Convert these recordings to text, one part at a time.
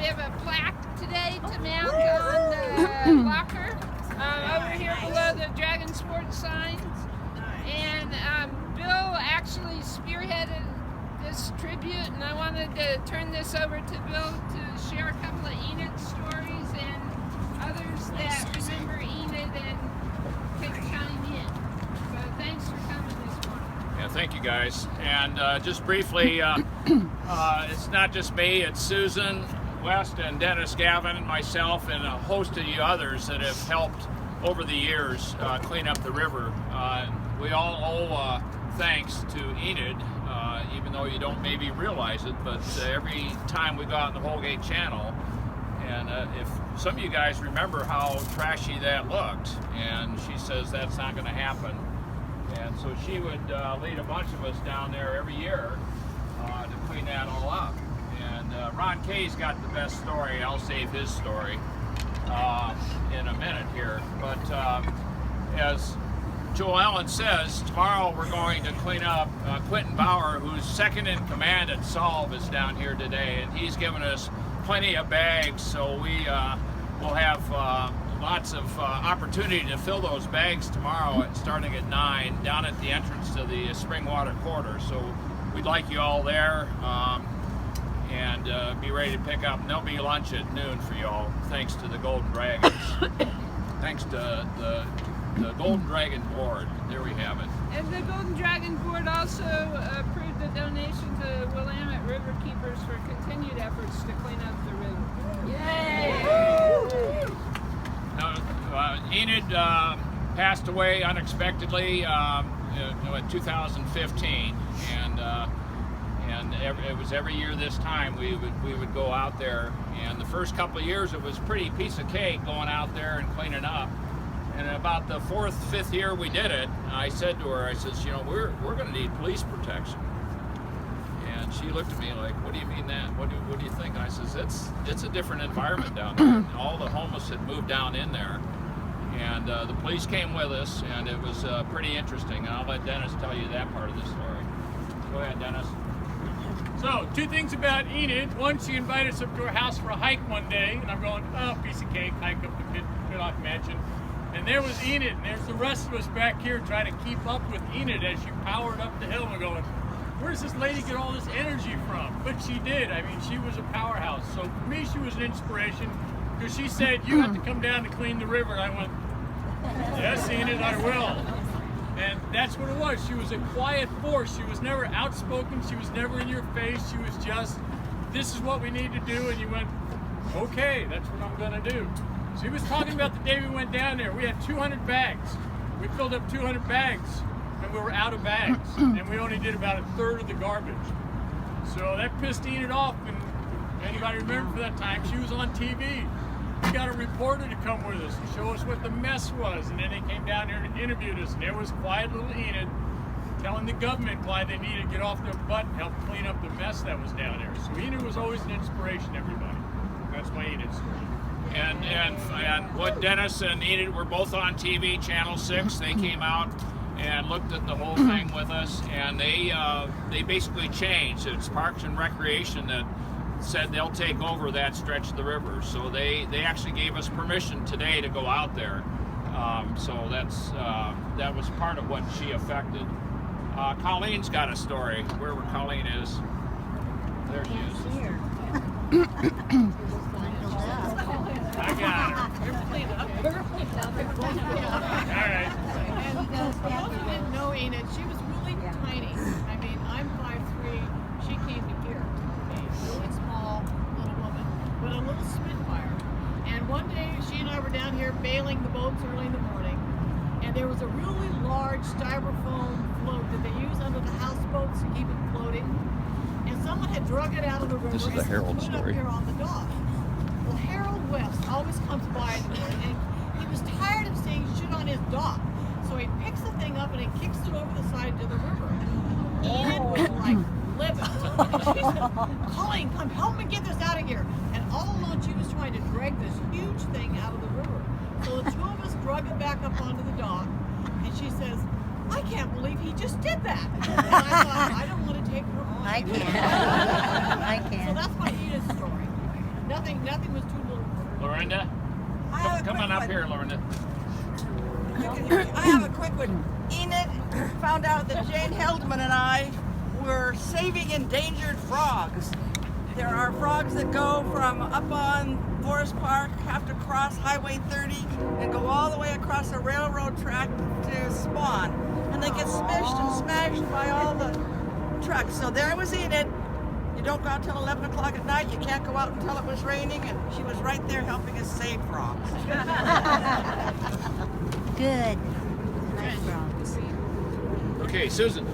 we have a plaque today to mount on the locker over here below the Dragon Sports signs. And Bill actually spearheaded this tribute, and I wanted to turn this over to Bill to share a couple of Enid stories and others that remember Enid and can chime in. So thanks for coming this morning. Yeah, thank you guys. And just briefly, it's not just me, it's Susan West and Dennis Gavin and myself and a host of you others that have helped over the years clean up the river. We all owe thanks to Enid, even though you don't maybe realize it, but every time we go out in the Holgate Channel, and if some of you guys remember how trashy that looked, and she says that's not going to happen, and so she would lead a bunch of us down there every year to clean that all up. And Ron Kay's got the best story. I'll save his story in a minute here, but as Joe Allen says, tomorrow we're going to clean up. Quintin Bauer, who's second in command at Solve, is down here today, and he's given us plenty of bags, so we will have lots of opportunity to fill those bags tomorrow, starting at 9, down at the entrance to the Springwater Quarter. So we'd like you all there, and be ready to pick up. And there'll be lunch at noon for you all, thanks to the Golden Dragons. Thanks to the Golden Dragon Board. There we have it. And the Golden Dragon Board also approved the donation to Willamette River Keepers for continued efforts to clean up the river. Yay! Enid passed away unexpectedly in 2015, and it was every year this time we would go out there. And the first couple of years it was a pretty piece of cake going out there and cleaning up. And about the 4th, 5th year we did it, I said to her, I says, you know, we're going to need police protection. And she looked at me like, what do you mean that? What do you think? And I says, it's a different environment down there. All the homeless had moved down in there. And the police came with us, and it was pretty interesting. And I'll let Dennis tell you that part of the story. Go ahead, Dennis. So, 2 things about Enid. One, she invited us up to her house for a hike one day, and I'm going, oh, piece of cake, hike up the Pitlock Mansion. And there was Enid, and there's the rest of us back here trying to keep up with Enid as she powered up the hill. And we're going, where does this lady get all this energy from? But she did. I mean, she was a powerhouse. So for me, she was an inspiration, because she said, you have to come down to clean the river. And I went, yes, Enid, I will. And that's what it was. She was a quiet force. She was never outspoken. She was never in your face. She was just, this is what we need to do. And you went, okay, that's what I'm going to do. So he was talking about the day we went down there. We had 200 bags. We filled up 200 bags, and we were out of bags. And we only did about 1/3 of the garbage. So that pissed Enid off. And anybody remember for that time, she was on TV. We got a reporter to come with us and show us what the mess was. And then they came down here and interviewed us. And there was quiet little Enid telling the government why they needed to get off their butt and help clean up the mess that was down there. So Enid was always an inspiration, everybody. That's my Enid story. And what Dennis and Enid were both on TV, Channel 6. They came out and looked at the whole thing with us, and they basically changed. It's Parks and Recreation that said they'll take over that stretch of the river. So they actually gave us permission today to go out there. So that was part of what she affected. Colleen's got a story. Wherever Colleen is, there she is. I got her. All right. And for those who didn't know Enid, she was really tiny. I mean, I'm 5'3". She came to here. A really small little woman, but a little spitfire. And one day, she and I were down here bailing the boats early in the morning, and there was a really large styrofoam float that they use under the houseboats to keep it floating. And someone had drug it out of the river. This is the Harold and put story. it up here on the dock. Well, Harold West always comes by in the morning, and he was tired of seeing shit on his dock. So he picks the thing up and he kicks it over the side to the river. Enid was like livid. She said, Colleen, come help me get this out of here. And all alone she was trying to drag this huge thing out of the river. So the 2 of us drug it back up onto the dock, and she says, I can't believe he just did that. And I thought, I don't want to take her on. I can't. I So can't. that's my Enid story. Nothing was too little. Lorinda, come on up here, Lorinda. I have a quick one. Enid found out that Jane Heldman and I were saving endangered frogs. There are frogs that go from up on Forest Park, have to cross Highway 30 and go all the way across a railroad track to spawn. And they get smished and smashed by all the trucks. So there was Enid. You don't go out till 11 o'clock at night. You can't go out until it was raining, and she was right there helping us save frogs. Good. Okay, Susan.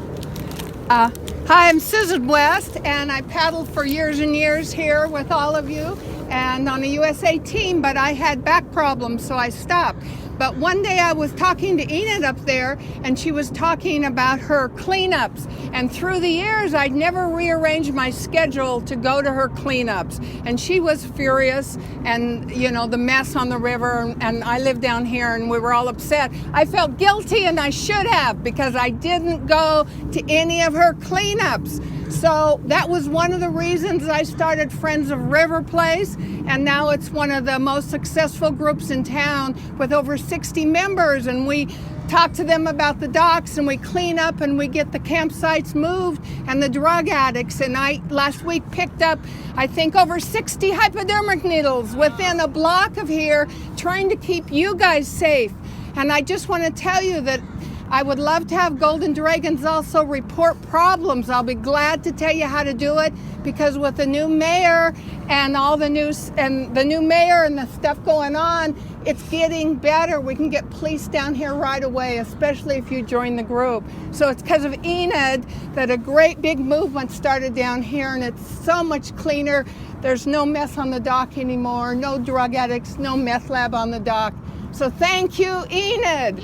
Hi, I'm Susan West, and I paddled for years and years here with all of you and on a USA team, but I had back problems, so I stopped. But one day I was talking to Enid up there, and she was talking about her cleanups. And through the years, I'd never rearranged my schedule to go to her cleanups. And she was furious, and you know, the mess on the river, and I live down here, and we were all upset. I felt guilty, and I should have, because I didn't go to any of her cleanups. So that was one of the reasons I started Friends of RiverPlace, and now it's one of the most successful groups in town with over 60 members, and we talk to them about the docks, and we clean up, and we get the campsites moved and the drug addicts. And I last week picked up, I think, over 60 hypodermic needles within a block of here, trying to keep you guys safe. And I just want to tell you that I would love to have Golden Dragons also report problems. I'll be glad to tell you how to do it, because with the new mayor and all the news and the new mayor and the stuff going on, it's getting better. We can get police down here right away, especially if you join the group. So it's because of Enid that a great big movement started down here, and it's so much cleaner. There's no mess on the dock anymore, no drug addicts, no meth lab on the dock. So thank you, Enid.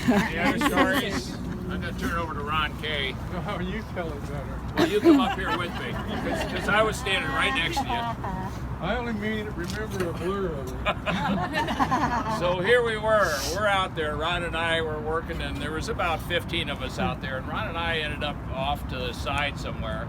Any other stories? I'm going to turn it over to Ron Kay. No, you tell it better. Well, you come up here with me, because I was standing right next to you. I only remember a blur of it. So here we were. We're out there. Ron and I were working, and there was about 15 of us out there. And Ron and I ended up off to the side somewhere.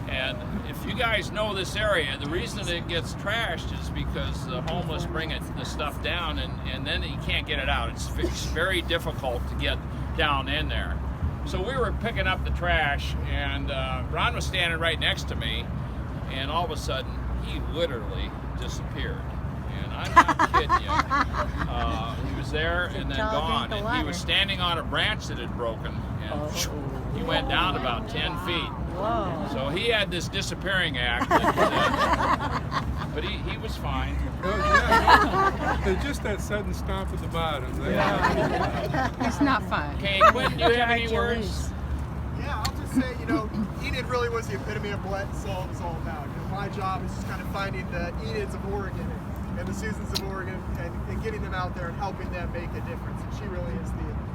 And if you guys know this area, the reason it gets trashed is because the homeless bring the stuff down, and then you can't get it out. It's very difficult to get down in there. So we were picking up the trash, and Ron was standing right next to me, and all of a sudden, he literally disappeared. And I'm not kidding you. He was there and then gone. And he was standing on a branch that had broken, and he went down about 10 feet. Whoa. So he had this disappearing act, but he was fine. It's just that sudden stop at the bottom. It's not fun. Okay, Quintin, do you have any words? Yeah, I'll just say, Enid really was the epitome of what Solve is all about. My job is just kind of finding the Enids of Oregon and the Susans of Oregon and getting them out there and helping them make a difference. And she really is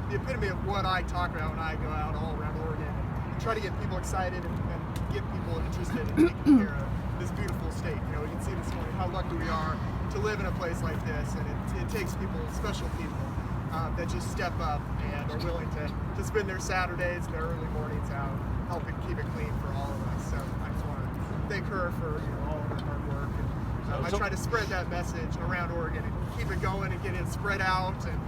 the epitome of what I talk about when I go out all around Oregon and try to get people excited and get people interested in taking care of this beautiful state. We can see this morning how lucky we are to live in a place like this, and it takes people, special people, that just step up and are willing to spend their Saturdays and their early mornings out helping keep it clean for all of us. So I just want to thank her for all of her hard work. And I try to spread that message around Oregon and keep it going and get it spread out. And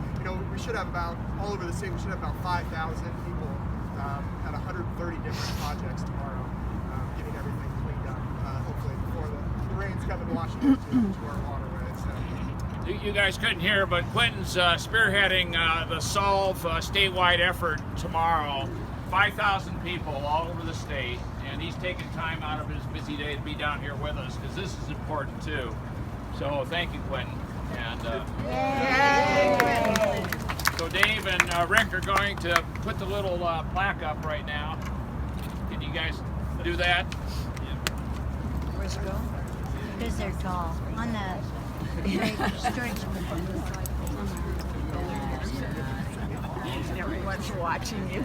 we should have about, all over the state, we should have about 5,000 people at 130 different projects tomorrow, getting everything cleaned up, hopefully before the rains come into Washington to our waterways. So. You guys couldn't hear, but Quintin's spearheading the Solve statewide effort tomorrow. 5,000 people all over the state, and he's taking time out of his busy day to be down here with us, because this is important too. So thank you, Quintin. And so Dave and Rick are going to put the little plaque up right now. Can you guys do that? Where's it go? Because they're tall. On the stretch. Everyone's watching you.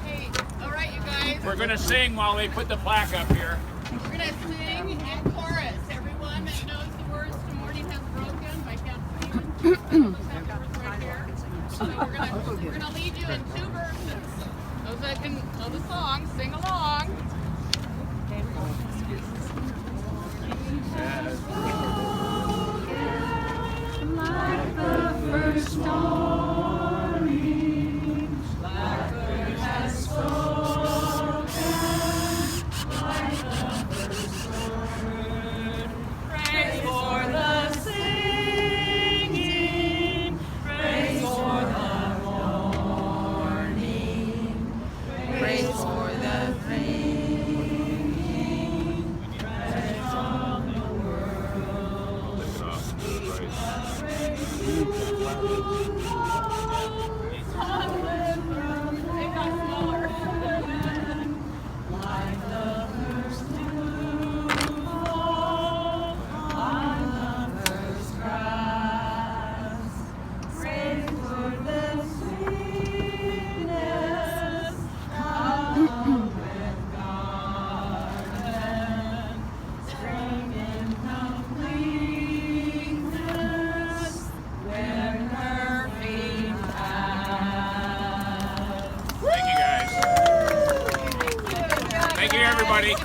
Hey, all right, you guys. We're going to sing while they put the plaque up here. We're going to sing in chorus. Everyone that knows the words to Morning Has Broken by Cat Stevens. Right here. So we're going to lead you in two verses. Those that can know the song, sing along. Like the first morning, blackbird has spoken. Like the first word, praise for the singing, praise for the morning, praise for the ringing, praise of the world. Like the first dewfall on the first grass, praise for the sweetness of the wet garden, spring in completeness when her feet pass. Thank you, guys. Thank you, everybody.